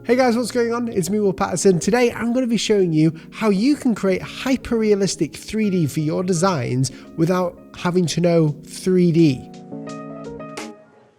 Hey guys, what's going on? It's me, Paterson. Today I'm going to be showing you how you can create hyper-realistic 3D for your designs without having to know 3D.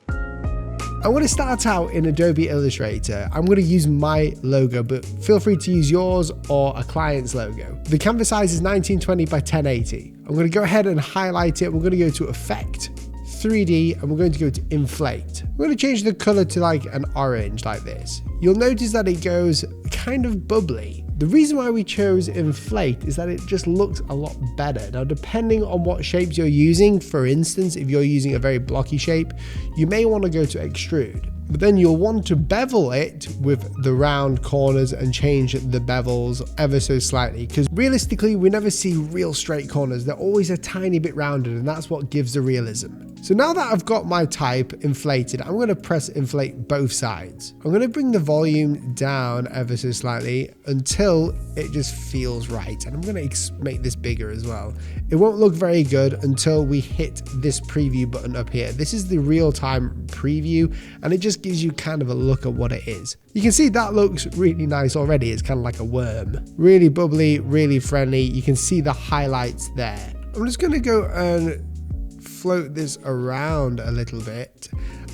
I'm going to start out in Adobe Illustrator. I'm going to use my logo, but feel free to use yours or a client's logo. The canvas size is 1920 by 1080. I'm going to go ahead and highlight it. We're going to go to Effect, 3D, and we're going to go to Inflate. We're going to change the color to like an orange like this. You'll notice that it goes kind of bubbly. The reason why we chose Inflate is that it just looks a lot better. Now, depending on what shapes you're using, for instance, if you're using a very blocky shape, you may want to go to Extrude. But then you'll want to bevel it with the round corners and change the bevels ever so slightly, because realistically, we never see real straight corners. They're always a tiny bit rounded, and that's what gives the realism. So now that I've got my type inflated, I'm going to press inflate both sides. I'm going to bring the volume down ever so slightly until it just feels right. And I'm going to make this bigger as well. It won't look very good until we hit this preview button up here. This is the real-time preview, and it just gives you kind of a look at what it is. You can see that looks really nice already. It's kind of like a worm. Really bubbly, really friendly. You can see the highlights there. I'm just going to go and float this around a little bit,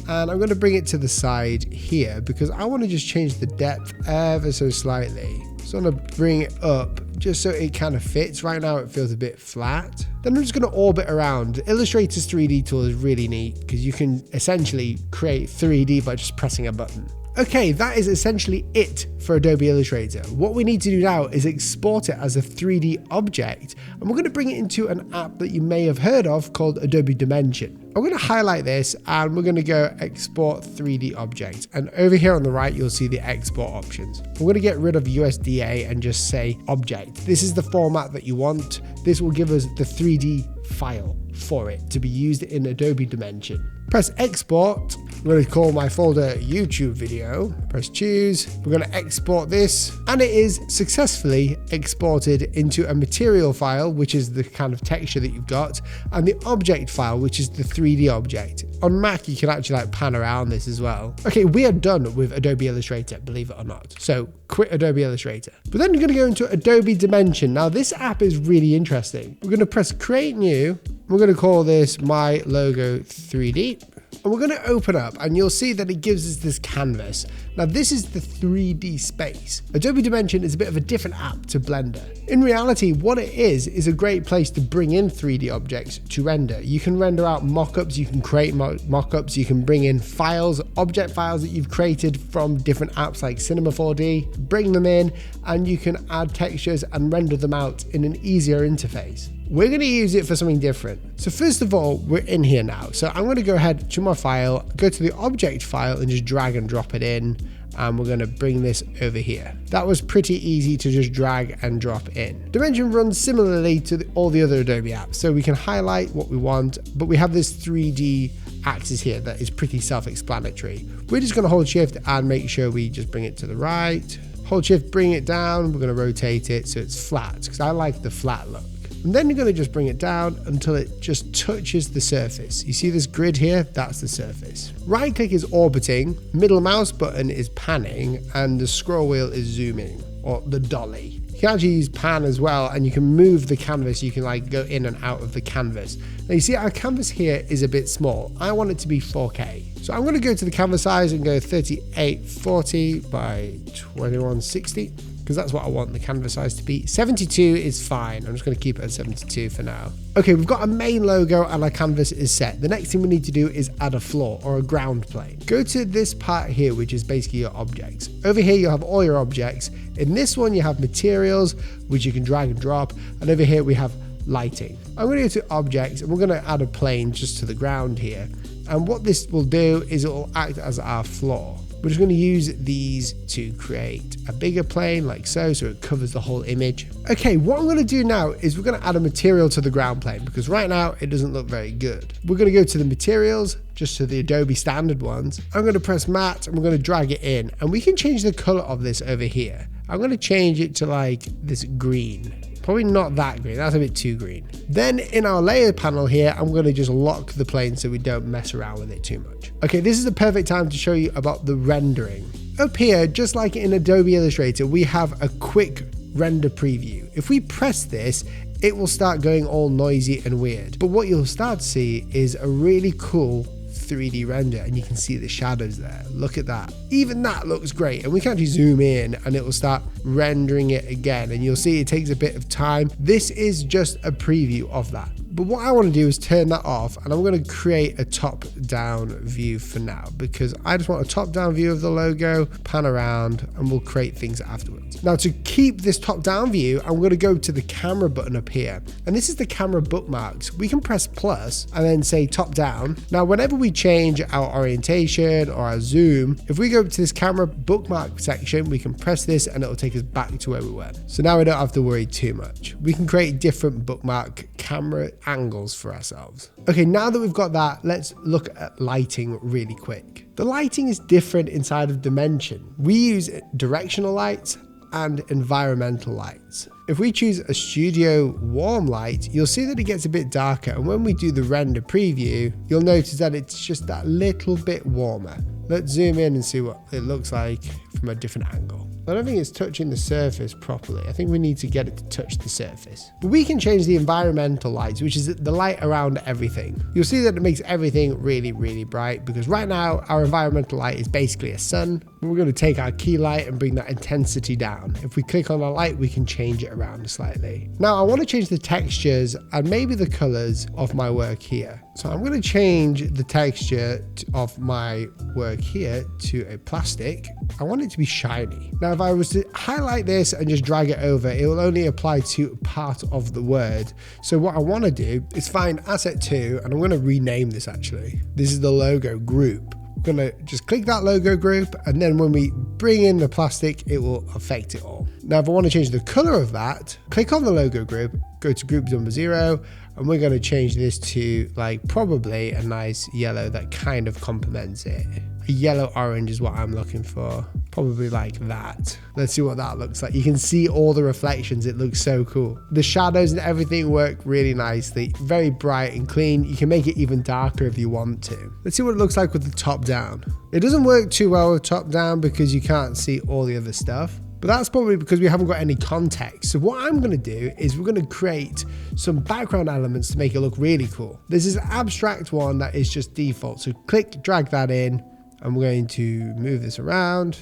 and I'm going to bring it to the side here because I want to just change the depth ever so slightly. So I'm going to bring it up just so it kind of fits. Right now it feels a bit flat. Then I'm just going to orbit around. Illustrator's 3D tool is really neat because you can essentially create 3D by just pressing a button. Okay, that is essentially it for Adobe Illustrator. What we need to do now is export it as a 3D object, and we're going to bring it into an app that you may have heard of called Adobe Dimension. I'm going to highlight this and we're going to go export 3D object, and over here on the right you'll see the export options. We're going to get rid of USDA and just say object. This is the format that you want. This will give us the 3D file for it to be used in Adobe Dimension. Press export. I'm going to call my folder YouTube video. Press choose. We're going to export this, and it is successfully exported into a material file, which is the kind of texture that you've got, and the object file, which is the 3D object. On Mac, you can actually like pan around this as well. Okay, we are done with Adobe Illustrator, believe it or not. So quit Adobe Illustrator. But then you're going to go into Adobe Dimension. Now this app is really interesting. We're going to press create new. We're going to call this my logo 3D. And we're going to open up, and you'll see that it gives us this canvas. Now this is the 3D space. Adobe Dimension is a bit of a different app to Blender. In reality, what it is a great place to bring in 3D objects to render. You can render out mockups, you can create mockups, you can bring in files, object files that you've created from different apps like Cinema 4D, bring them in, and you can add textures and render them out in an easier interface. We're going to use it for something different. So first of all, we're in here now. So I'm going to go ahead to my file, go to the object file and just drag and drop it in. And we're going to bring this over here. That was pretty easy to just drag and drop in. Dimension runs similarly to all the other Adobe apps. So we can highlight what we want, but we have this 3D axis here that is pretty self-explanatory. We're just going to hold shift and make sure we just bring it to the right. Hold shift, bring it down. We're going to rotate it so it's flat because I like the flat look. And then you're going to just bring it down until it just touches the surface. You see this grid here? That's the surface. Right click is orbiting, middle mouse button is panning, and the scroll wheel is zooming, or the dolly. You can actually use pan as well, and you can move the canvas. You can like go in and out of the canvas. Now you see our canvas here is a bit small. I want it to be 4K. So I'm going to go to the canvas size and go 3840 by 2160. Because that's what I want the canvas size to be. 72 is fine. I'm just going to keep it at 72 for now. Okay, we've got a main logo and our canvas is set. The next thing we need to do is add a floor or a ground plane. Go to this part here, which is basically your objects. Over here, you'll have all your objects. In this one, you have materials, which you can drag and drop. And over here, we have lighting. I'm going to go to objects, and we're going to add a plane just to the ground here. And what this will do is it will act as our floor. We're just going to use these to create a bigger plane like so it covers the whole image. Okay, what I'm going to do now is we're going to add a material to the ground plane because right now it doesn't look very good. We're going to go to the materials, just to the Adobe standard ones. I'm going to press matte and we're going to drag it in, and we can change the color of this over here. I'm going to change it to like this green. Probably not that green, that's a bit too green. Then in our layer panel here, I'm going to just lock the plane so we don't mess around with it too much. Okay, this is the perfect time to show you about the rendering. Up here, just like in Adobe Illustrator, we have a quick render preview. If we press this, it will start going all noisy and weird. But what you'll start to see is a really cool 3D render, and you can see the shadows there. Look at that. Even that looks great, and we can actually zoom in and it will start rendering it again, and you'll see it takes a bit of time. This is just a preview of that. But what I want to do is turn that off, and I'm going to create a top-down view for now, because I just want a top-down view of the logo, pan around, and we'll create things afterwards. Now, to keep this top-down view, I'm going to go to the camera button up here, and this is the camera bookmarks. We can press plus and then say top-down. Now, whenever we change our orientation or our zoom, if we go to this camera bookmark section, we can press this and it'll take us back to where we were. So now we don't have to worry too much. We can create different bookmark camera angles for ourselves. Okay, now that we've got that, let's look at lighting really quick. The lighting is different inside of Dimension. We use directional lights and environmental lights. If we choose a studio warm light, you'll see that it gets a bit darker, and when we do the render preview, you'll notice that it's just that little bit warmer. Let's zoom in and see what it looks like from a different angle. I don't think it's touching the surface properly. I think we need to get it to touch the surface. But we can change the environmental lights, which is the light around everything. You'll see that it makes everything really, really bright, because right now our environmental light is basically a sun. We're going to take our key light and bring that intensity down. If we click on our light, we can change it around slightly. Now I want to change the textures and maybe the colors of my work here. So I'm going to change the texture of my work here to a plastic. I want it to be shiny. Now, if I was to highlight this and just drag it over, it will only apply to part of the word. So what I want to do is find asset 2, and I'm going to rename this actually. This is the logo group. We're going to just click that logo group, and then when we bring in the plastic, it will affect it all. Now, if I want to change the color of that, click on the logo group, go to group number 0, and we're going to change this to like probably a nice yellow that kind of complements it. A yellow orange is what I'm looking for. Probably like that. Let's see what that looks like. You can see all the reflections. It looks so cool. The shadows and everything work really nicely. Very bright and clean. You can make it even darker if you want to. Let's see what it looks like with the top down. It doesn't work too well with top down because you can't see all the other stuff. But that's probably because we haven't got any context. So what I'm going to do is we're going to create some background elements to make it look really cool. This is an abstract one that is just default. So click, drag that in. And we're going to move this around.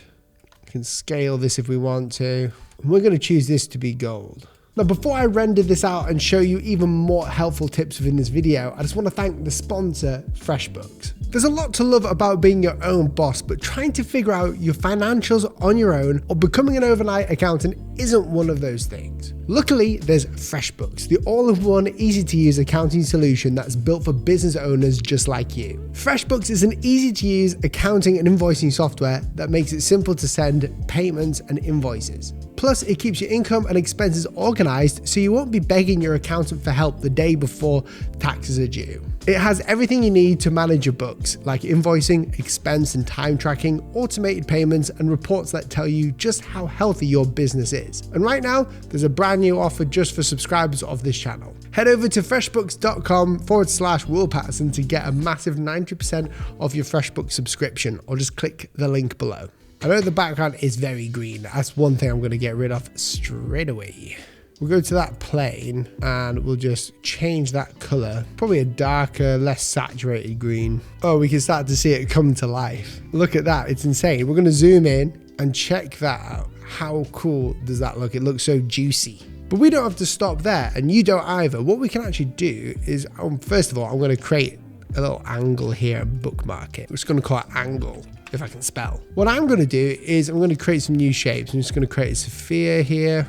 We can scale this if we want to. And we're going to choose this to be gold. Now, before I render this out and show you even more helpful tips within this video, I just want to thank the sponsor, Freshbooks. There's a lot to love about being your own boss, but trying to figure out your financials on your own or becoming an overnight accountant isn't one of those things. Luckily, there's Freshbooks, the all-in-one, easy-to-use accounting solution that's built for business owners just like you. Freshbooks is an easy-to-use accounting and invoicing software that makes it simple to send payments and invoices. Plus, it keeps your income and expenses organized so you won't be begging your accountant for help the day before taxes are due. It has everything you need to manage your books, like invoicing, expense and time tracking, automated payments, and reports that tell you just how healthy your business is. And right now, there's a brand new offer just for subscribers of this channel. Head over to freshbooks.com/Will Paterson to get a massive 90% off your FreshBooks subscription, or just click the link below. I know the background is very green. That's one thing I'm going to get rid of straight away. We'll go to that plane and we'll just change that color. Probably a darker, less saturated green. Oh, we can start to see it come to life. Look at that. It's insane. We're going to zoom in and check that out. How cool does that look? It looks so juicy. But we don't have to stop there, and you don't either. What we can actually do is, first of all, I'm going to create a little angle here and bookmark it. We're just going to call it angle, if I can spell. What I'm going to do is I'm going to create some new shapes. I'm just going to create a sphere here.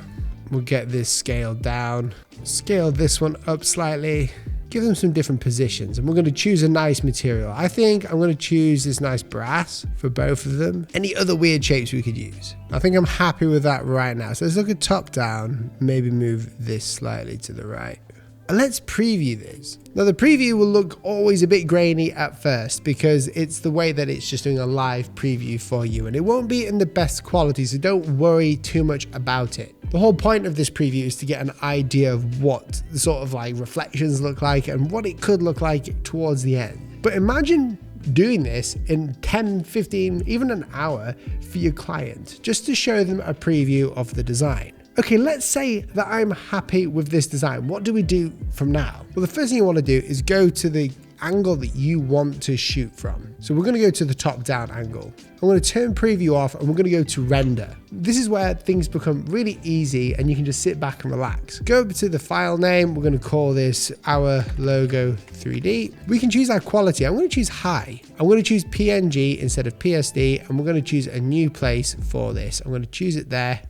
We'll get this scaled down, scale this one up slightly, give them some different positions, and we're going to choose a nice material. I think I'm going to choose this nice brass for both of them. Any other weird shapes we could use? I think I'm happy with that right now. So let's look at top down, maybe move this slightly to the right. And let's preview this. Now the preview will look always a bit grainy at first because it's the way that it's just doing a live preview for you, and it won't be in the best quality, so don't worry too much about it. The whole point of this preview is to get an idea of what the sort of like reflections look like and what it could look like towards the end. But imagine doing this in 10, 15, even an hour for your client, just to show them a preview of the design. Okay, let's say that I'm happy with this design. What do we do from now? Well, the first thing you want to do is go to the angle that you want to shoot from. So we're going to go to the top down angle. I'm going to turn preview off and we're going to go to render. This is where things become really easy and you can just sit back and relax. Go over to the file name. We're going to call this Our Logo 3D. We can choose our quality. I'm going to choose high. I'm going to choose PNG instead of PSD, and we're going to choose a new place for this. I'm going to choose it there.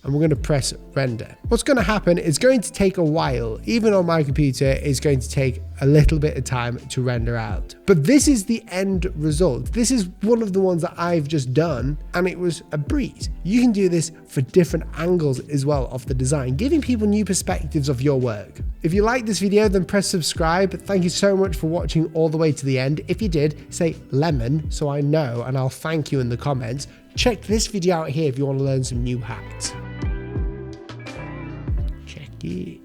And we're going to press render. What's going to happen is going to take a while. Even on my computer, it's going to take a little bit of time to render out. But this is the end result. This is one of the ones that I've just done, and it was a breeze. You can do this for different angles as well of the design, giving people new perspectives of your work. If you like this video, then press subscribe. Thank you so much for watching all the way to the end. If you did, say lemon so I know, and I'll thank you in the comments. Check this video out here if you want to learn some new hacks. Check it.